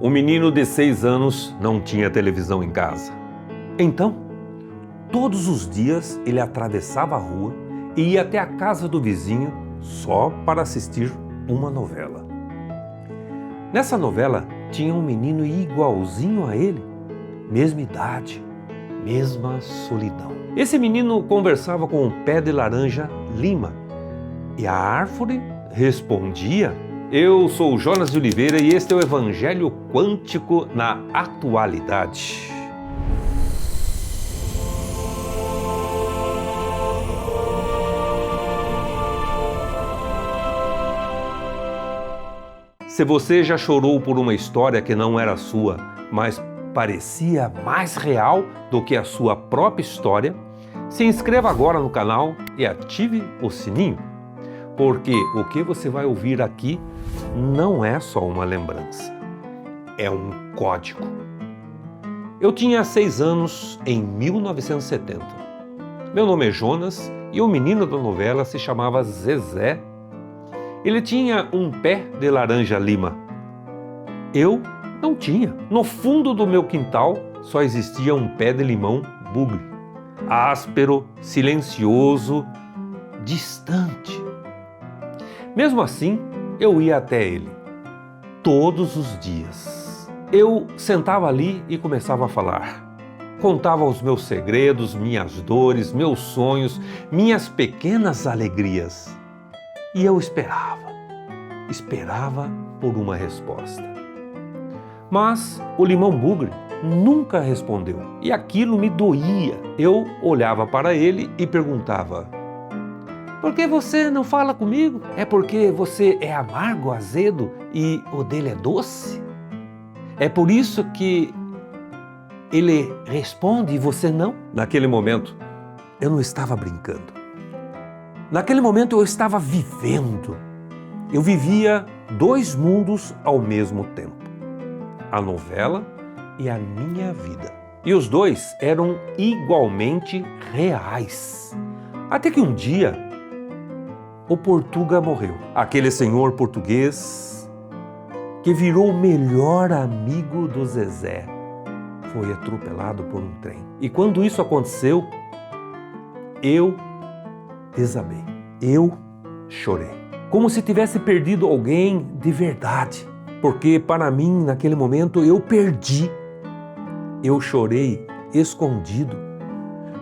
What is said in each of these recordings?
O menino de 6 anos não tinha televisão em casa. Então, todos os dias ele atravessava a rua e ia até a casa do vizinho só para assistir uma novela. Nessa novela tinha um menino igualzinho a ele, mesma idade, mesma solidão. Esse menino conversava com um pé de laranja lima e a árvore respondia: "Eu sou o Jonas de Oliveira e este é o Evangelho Quântico na Atualidade." Se você já chorou por uma história que não era sua, mas parecia mais real do que a sua própria história, se inscreva agora no canal e ative o sininho, porque o que você vai ouvir aqui não é só uma lembrança, é um código. Eu tinha 6 anos em 1970. Meu nome é Jonas e o menino da novela se chamava Zezé. Ele tinha um pé de laranja lima. Eu não tinha. No fundo do meu quintal só existia um pé de limão bugre. Áspero, silencioso, distante. Mesmo assim, eu ia até ele. Todos os dias. Eu sentava ali e começava a falar. Contava os meus segredos, minhas dores, meus sonhos, minhas pequenas alegrias. E eu esperava por uma resposta. Mas o limão bugre nunca respondeu e aquilo me doía. Eu olhava para ele e perguntava: "Por que você não fala comigo? É porque você é amargo, azedo e o dele é doce? É por isso que ele responde e você não?" Naquele momento, eu não estava brincando. Naquele momento eu estava vivendo. Eu vivia 2 mundos ao mesmo tempo. A novela e a minha vida. E os 2 eram igualmente reais. Até que um dia, o Portuga morreu. Aquele senhor português que virou o melhor amigo do Zezé foi atropelado por um trem. E quando isso aconteceu, eu desabei. Eu chorei. Como se tivesse perdido alguém de verdade. Porque para mim, naquele momento, eu perdi. Eu chorei escondido.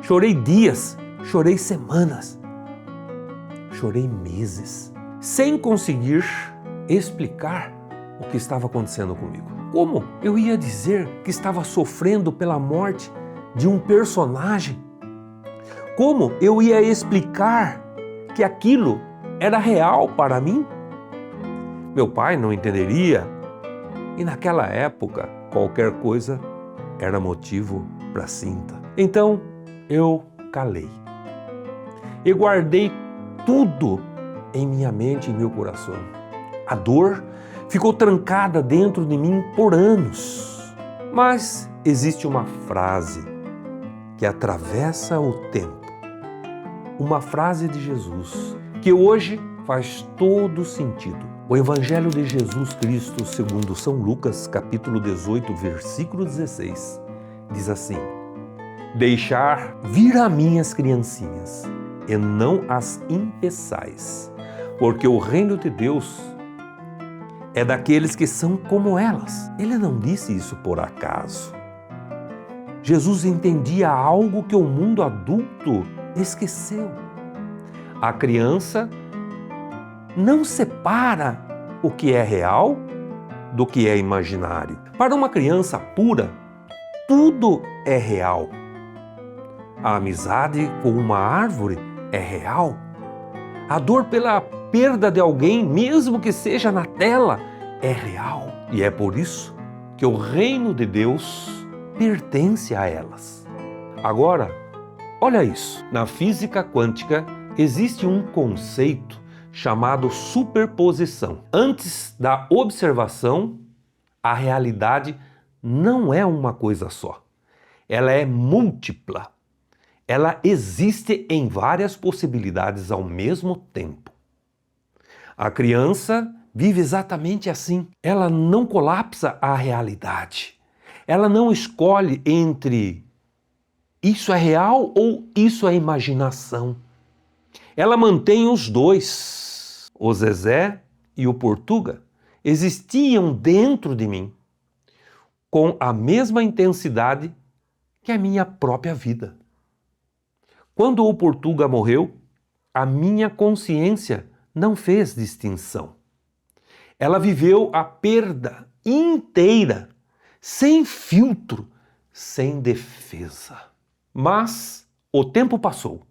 Chorei dias, chorei semanas, chorei meses, sem conseguir explicar o que estava acontecendo comigo. Como eu ia dizer que estava sofrendo pela morte de um personagem? Como eu ia explicar que aquilo era real para mim? Meu pai não entenderia e naquela época qualquer coisa era motivo para cinta. Então eu calei e guardei tudo em minha mente e meu coração. A dor ficou trancada dentro de mim por anos. Mas existe uma frase que atravessa o tempo. Uma frase de Jesus que hoje faz todo sentido. O Evangelho de Jesus Cristo segundo São Lucas, capítulo 18, versículo 16, diz assim: "Deixar vir a minhas criancinhas, e não as impeçais, porque o reino de Deus é daqueles que são como elas." Ele não disse isso por acaso. Jesus entendia algo que o mundo adulto esqueceu. A criança não separa o que é real do que é imaginário. Para uma criança pura, tudo é real. A amizade com uma árvore é real. A dor pela perda de alguém, mesmo que seja na tela, é real. E é por isso que o reino de Deus pertence a elas. Agora, olha isso. Na física quântica existe um conceito chamado superposição. Antes da observação, a realidade não é uma coisa só. Ela é múltipla. Ela existe em várias possibilidades ao mesmo tempo. A criança vive exatamente assim. Ela não colapsa a realidade. Ela não escolhe entre isso é real ou isso é imaginação. Ela mantém os dois. O Zezé e o Portuga existiam dentro de mim com a mesma intensidade que a minha própria vida. Quando o Portuga morreu, a minha consciência não fez distinção. Ela viveu a perda inteira, sem filtro, sem defesa. Mas o tempo passou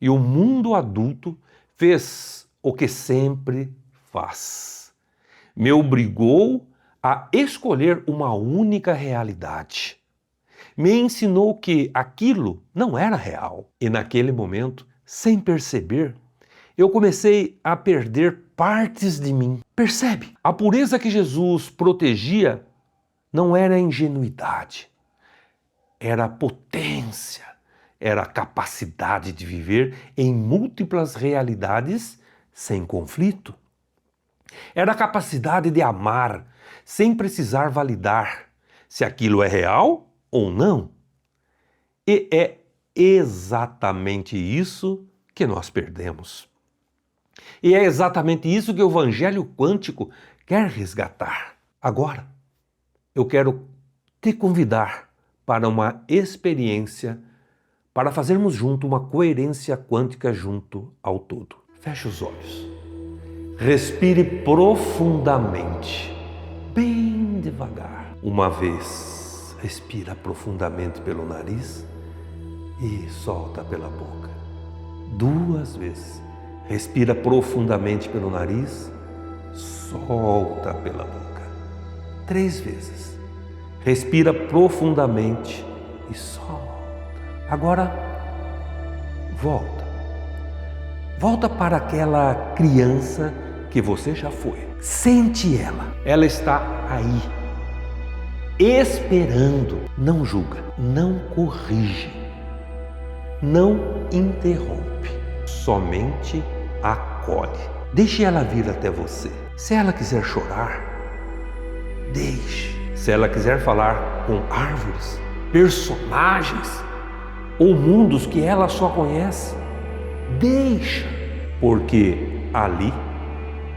e o mundo adulto fez o que sempre faz. Me obrigou a escolher uma única realidade. Me ensinou que aquilo não era real. E naquele momento, sem perceber, eu comecei a perder partes de mim. Percebe? A pureza que Jesus protegia não era ingenuidade, era potência, era a capacidade de viver em múltiplas realidades sem conflito. Era a capacidade de amar sem precisar validar se aquilo é real ou não. E é exatamente isso que nós perdemos. E é exatamente isso que o Evangelho Quântico quer resgatar. Agora, eu quero te convidar para uma experiência, para fazermos junto uma coerência quântica junto ao todo. Feche os olhos. Respire profundamente, bem devagar. Uma vez, respira profundamente pelo nariz e solta pela boca. 2 vezes. Respira profundamente pelo nariz, solta pela boca. 3 vezes. Respira profundamente e solta. Agora, volta. Volta para aquela criança que você já foi. Sente ela. Ela está aí, esperando. Não julga, não corrige, não interrompe. Somente acolhe. Deixe ela vir até você. Se ela quiser chorar, deixe. Se ela quiser falar com árvores, personagens ou mundos que ela só conhece, deixa. Porque ali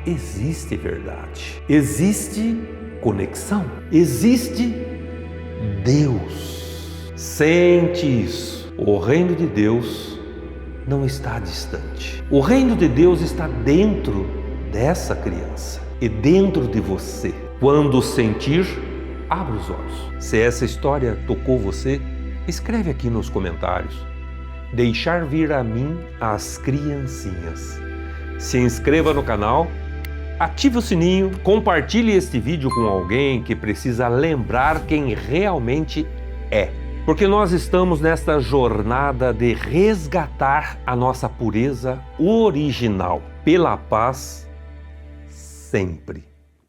existe verdade, existe conexão, existe Deus. Sente isso. O reino de Deus não está distante. O reino de Deus está dentro dessa criança e dentro de você. Quando sentir, abra os olhos. Se essa história tocou você, escreve aqui nos comentários. Deixar vir a mim as criancinhas. Se inscreva no canal, ative o sininho, compartilhe este vídeo com alguém que precisa lembrar quem realmente é. Porque nós estamos nesta jornada de resgatar a nossa pureza original pela paz sempre.